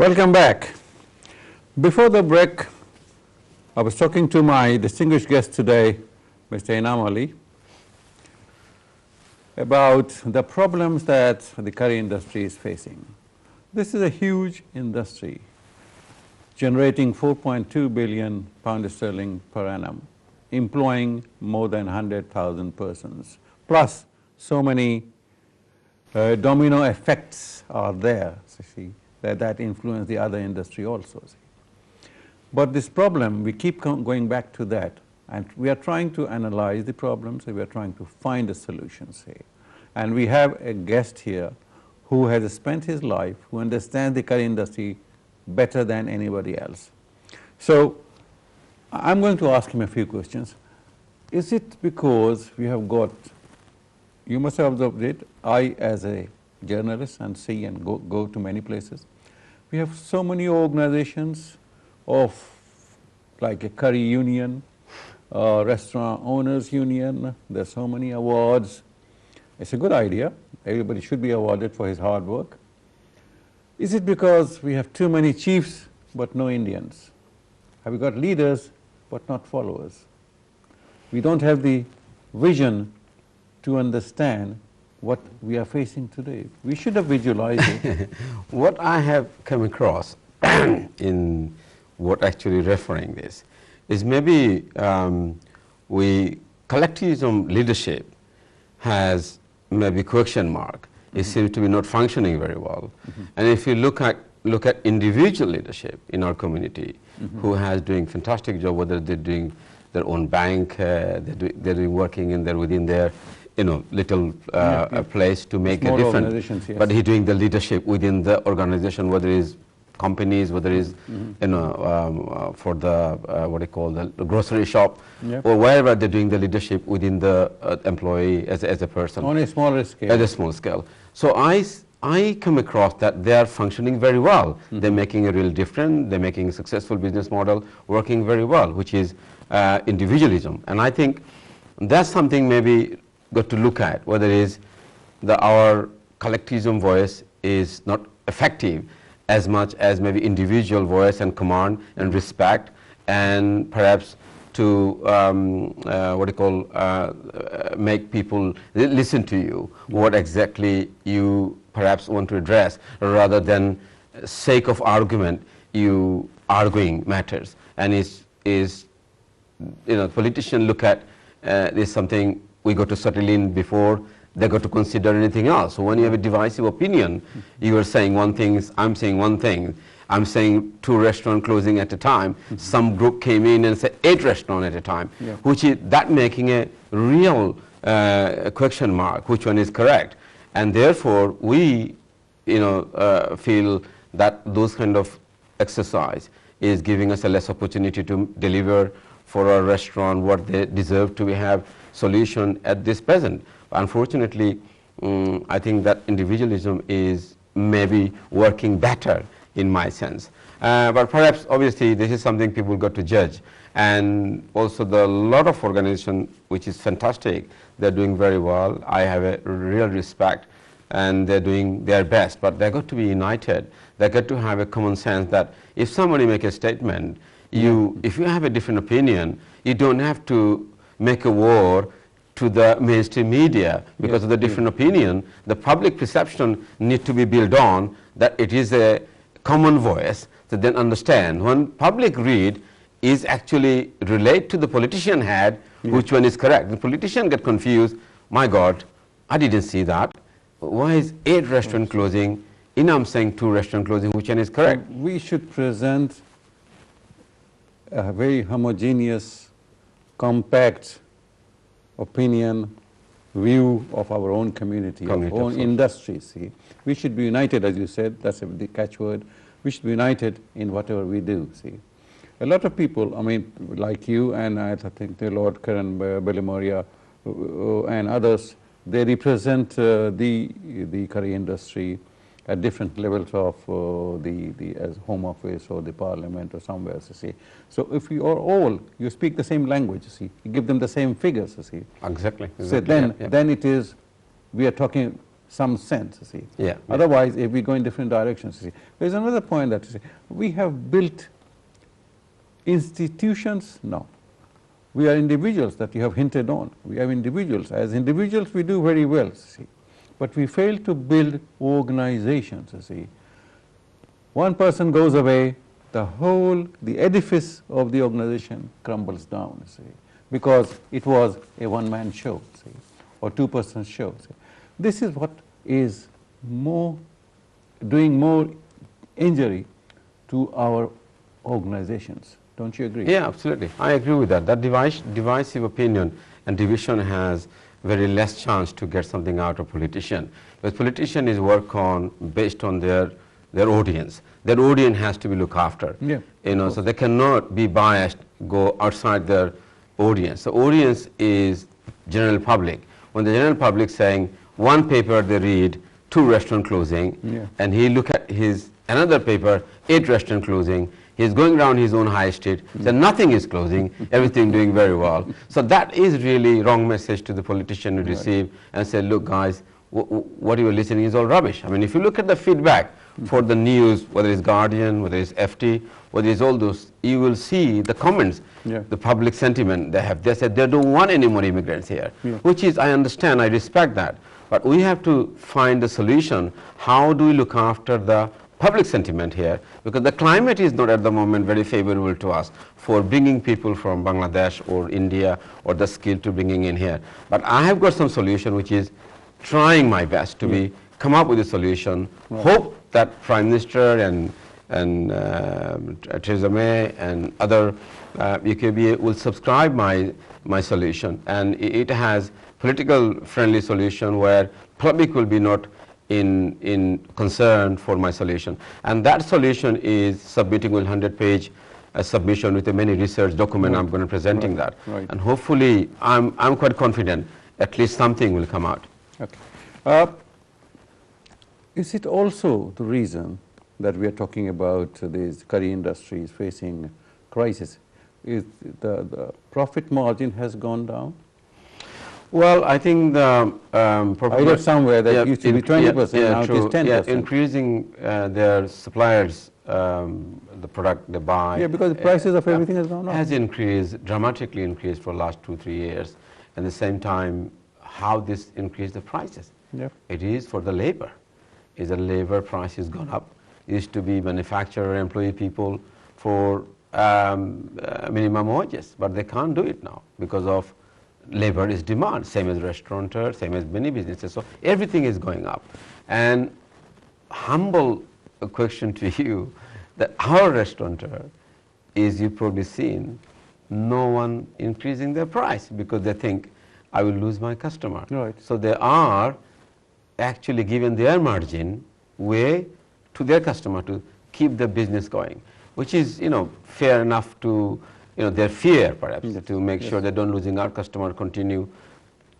Welcome back. Before the break, I was talking to my distinguished guest today, Mr. Enam Ali, about the problems that the curry industry is facing. This is a huge industry, generating 4.2 billion pound sterling per annum, employing more than 100,000 persons, plus so many domino effects are there, see, that influence the other industry also. See. But this problem, we keep going back to that, and we are trying to analyze the problems, and we are trying to find a solution, say. And we have a guest here who has spent his life, who understands the curry industry better than anybody else. So I'm going to ask him a few questions. Is it because we have got, you must have observed it, I as a journalist and see and go to many places, we have so many organizations of like a curry union, restaurant owners union, there's so many awards. It's a good idea, everybody should be awarded for his hard work. Is it because we have too many chiefs but no Indians? Have we got leaders but not followers? We don't have the vision to understand what we are facing today. We should have visualized it. What I have come across in what actually referring this is maybe collectivism leadership has maybe question mark. It seems to be not functioning very well. And if you look at individual leadership in our community who has doing fantastic job, whether they're doing their own bank, they're doing working within their little place to make small a difference. Yes. But he's doing the leadership within the organization, whether it's companies, whether it's for the what they call the grocery shop, or wherever they're doing the leadership within the employee as a person. On a smaller scale. At a small scale. So I come across that they are functioning very well. They're making a real difference. They're making a successful business model, working very well, which is individualism. And I think that's something maybe got to look at, whether it is our collectivism voice is not effective as much as maybe individual voice and command and respect, and perhaps to make people listen to you, what exactly you perhaps want to address, rather than sake of argument you arguing matters. And politicians look at this something we got to settle in before they got to consider anything else. So when you have a divisive opinion, you are saying one thing, I'm saying one thing, I'm saying 2 restaurants closing at a time, some group came in and said 8 restaurants at a time, which is that making a real question mark, which one is correct. And therefore we feel that those kind of exercise is giving us a less opportunity to deliver for our restaurant what they deserve to have solution at this present. Unfortunately, I think that individualism is maybe working better in my sense. But perhaps obviously this is something people got to judge. And also the lot of organization which is fantastic, they're doing very well. I have a real respect and they're doing their best, but they got to be united. They got to have a common sense that if somebody make a statement, if you have a different opinion, you don't have to make a war to the mainstream media because of the different opinion. The public perception need to be built on that it is a common voice to then understand. When public read is actually relate to the politician had, which one is correct. The politician get confused, my God, I didn't see that. Why is 8 restaurant closing? I'm saying 2 restaurant closing, which one is correct? So we should present a very homogeneous, compact opinion, view of our own community, our own industry. See, we should be united, as you said. That's the catchword. We should be united in whatever we do. See, a lot of people, I mean, like you and I think the Lord Karan Belimoria and others, they represent the curry industry at different levels of as Home Office or the Parliament or somewhere, you see. So if you are all, you speak the same language, you see, you give them the same figures, you see. Exactly. So then it is, we are talking some sense, you see. Yeah. Otherwise, if we go in different directions, you see. There's another point that, you see, we have built institutions now. We are individuals that you have hinted on. We have individuals. As individuals, we do very well, you see. But we fail to build organizations, you see. One person goes away, the edifice of the organization crumbles down, you see, because it was a one-man show, see, or two-person show. See. This is what is doing more injury to our organizations. Don't you agree? Yeah, absolutely. I agree with that. That divisive opinion and division has very less chance to get something out of politician. Because politician is work on based on their audience. Their audience has to be looked after. Yeah, you know, so they cannot be biased, go outside their audience. The audience is general public. When the general public saying one paper they read, 2 restaurant closing, yeah, and he look at his another paper, 8 restaurant closing, he's going around his own high street, so nothing is closing, everything doing very well. So that is really wrong message to the politician to receive and say, look guys, what you are listening is all rubbish. I mean, if you look at the feedback for the news, whether it's Guardian, whether it's FT, whether it's all those, you will see the comments, the public sentiment they said they don't want any more immigrants here, which is, I understand, I respect that. But we have to find the solution. How do we look after the public sentiment here? Because the climate is not at the moment very favorable to us for bringing people from Bangladesh or India or the skill to bringing in here. But I have got some solution which is trying my best to come up with a solution. Hope that Prime Minister and Theresa May and other UKBA will subscribe my solution, and it has political friendly solution where public will be not in concern for my solution. And that solution is submitting with 100-page submission with a many research document. I'm going to presenting that. And hopefully I'm quite confident at least something will come out. Okay. Is it also the reason that we are talking about these curry industries facing crisis? Is the profit margin has gone down? Well, I think the I read somewhere that used to be 20%, now it is 10%. Yeah, increasing their suppliers, the product they buy. Yeah, because the prices of everything has gone up. Has increased, dramatically increased for the last 2-3 years. At the same time, how this increased the prices? Yeah. It is for the labor. Is the labor price has gone up. It used to be manufacturer, employee people for minimum wages, but they can't do it now because of labor is demand, same as restaurateur, same as many businesses. So everything is going up. And humble question to you, that our restaurateur is, you've probably seen, no one increasing their price because they think I will lose my customer. Right. So they are actually giving their margin way to their customer to keep the business going, which is, you know, fair enough to, you know, their fear perhaps, to make sure they don't losing our customer, continue,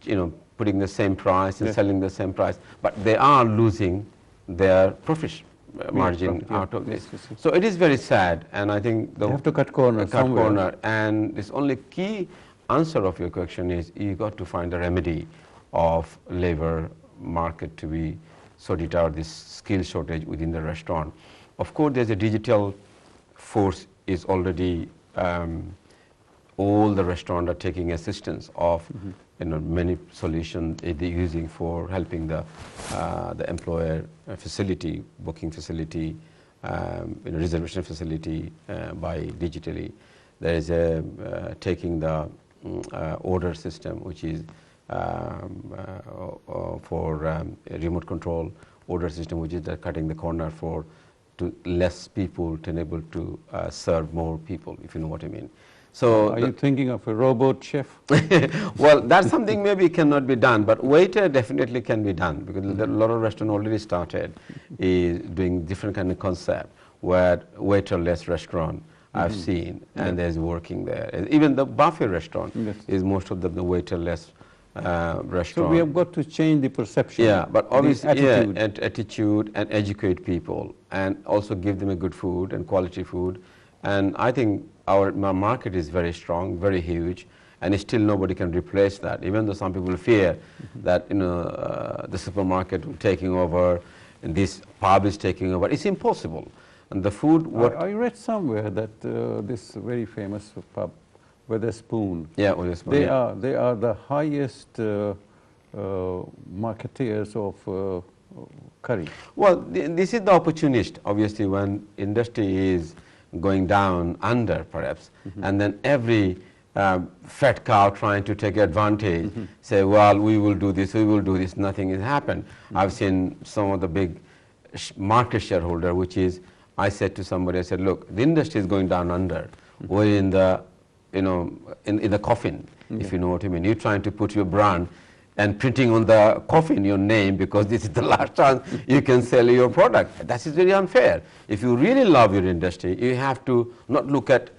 you know, putting the same price and selling the same price, but they are losing their profit margin out of this. So it is very sad, and I think they have to cut corners somewhere. And this only key answer of your question is you got to find a remedy of labor market to be sorted out, this skill shortage within the restaurant. Of course, there's a digital force is already, all the restaurants are taking assistance of you know, many solutions they're using for helping the employer facility, booking facility, you know, reservation facility by digitally. There is a taking the order system, which is for a remote control order system, which is cutting the corner for to less people to enable to serve more people, if you know what I mean. So are you thinking of a robot chef? Well, that's something maybe cannot be done, but waiter definitely can be done, because a lot of restaurants already started is doing different kind of concept where waiterless restaurant I've seen, and there's working there. Even the buffet restaurant is most of the waiterless restaurant. So we have got to change the perception. Yeah, but obviously attitude. Attitude and educate people, and also give them a good food and quality food. And I think our market is very strong, very huge, and still nobody can replace that. Even though some people fear that the supermarket will taking over, and this pub is taking over, it's impossible. And the food. I read somewhere that this very famous pub, Wetherspoon. Yeah, Wetherspoon. They are the highest marketeers of curry. Well, this is the opportunist. Obviously, when industry is going down under, perhaps, and then every fat cow trying to take advantage, say, well, we will do this, nothing has happened. I've seen some of the big market shareholder, which is, I said to somebody, I said, look, the industry is going down under. We're in the, in the coffin, if you know what I mean. You're trying to put your brand and printing on the coffin your name because this is the last chance you can sell your product. That is very unfair. If you really love your industry, you have to not look at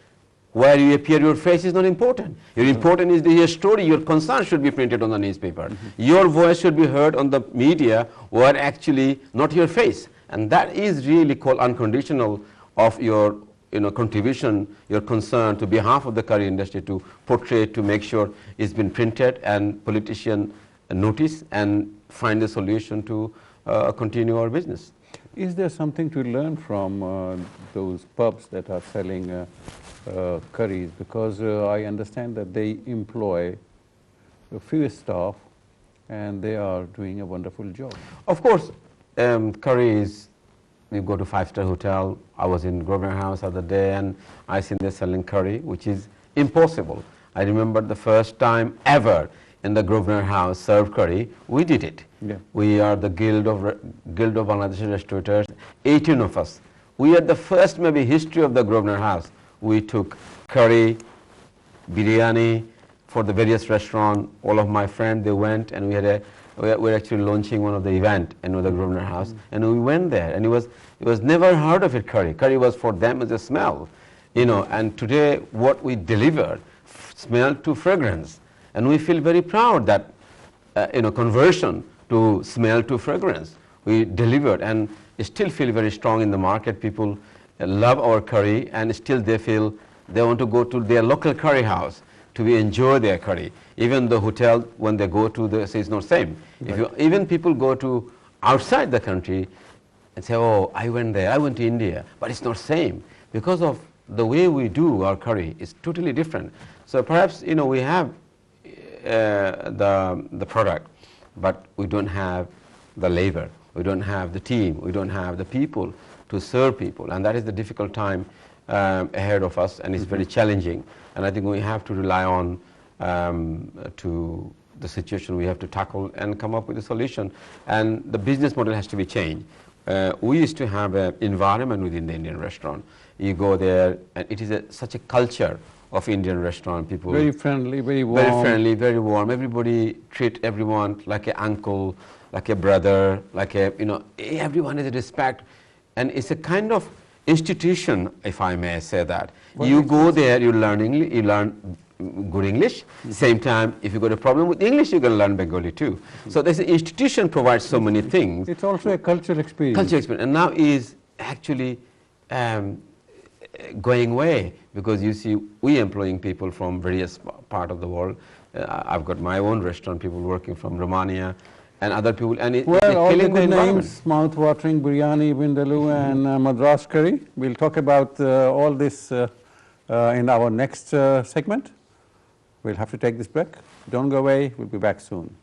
where you appear. Your face is not important. Your important is your story. Your concern should be printed on the newspaper. Your voice should be heard on the media, where actually not your face. And that is really called unconditional of your contribution, your concern to behalf of the curry industry, to portray, to make sure it's been printed and politician notice and find a solution to continue our business. Is there something to learn from those pubs that are selling curries? Because I understand that they employ a few staff and they are doing a wonderful job. Of course, curries, we go to five-star hotel. I was in Grosvenor House the other day and I seen they're selling curry, which is impossible. I remember the first time ever in the Grosvenor House served curry, we did it. Yeah. We are the Guild of Bangladeshi Restaurateurs, 18 of us. We are the first maybe history of the Grosvenor House. We took curry, biryani for the various restaurants. All of my friends, they went and we were actually launching one of the event in the Grosvenor House, and we went there, and it was never heard of it curry. Curry was for them as a smell, and today what we delivered, smell to fragrance, and we feel very proud that conversion to smell to fragrance we delivered, and still feel very strong in the market. People love our curry, and still they feel they want to go to their local curry house to enjoy their curry. Even the hotel, when they go to it's not same. Right. Even people go to outside the country and say, oh, I went there, I went to India, but it's not same. Because of the way we do our curry is totally different. So perhaps, we have the product, but we don't have the labor, we don't have the team, we don't have the people to serve people, and that is the difficult time ahead of us, and it's very challenging. And I think we have to rely on to the situation we have to tackle and come up with a solution. And the business model has to be changed. We used to have an environment within the Indian restaurant. You go there, and it is such a culture of Indian restaurant. People very friendly, very warm. Very friendly, very warm. Everybody treat everyone like an uncle, like a brother, like everyone is a respect, and it's a kind of institution, if I may say that. Well, you go there, you learn good English. Same time, if you got a problem with English, you can learn Bengali too. So there's an institution provides so many things. It's also a cultural experience. Cultural experience, and now is actually going away, because you see, we employing people from various part of the world. I've got my own restaurant, people working from Romania and other people, and it's all killing the the names, mouth-watering biryani, vindaloo, and Madras curry. We'll talk about all this in our next segment. We'll have to take this break. Don't go away. We'll be back soon.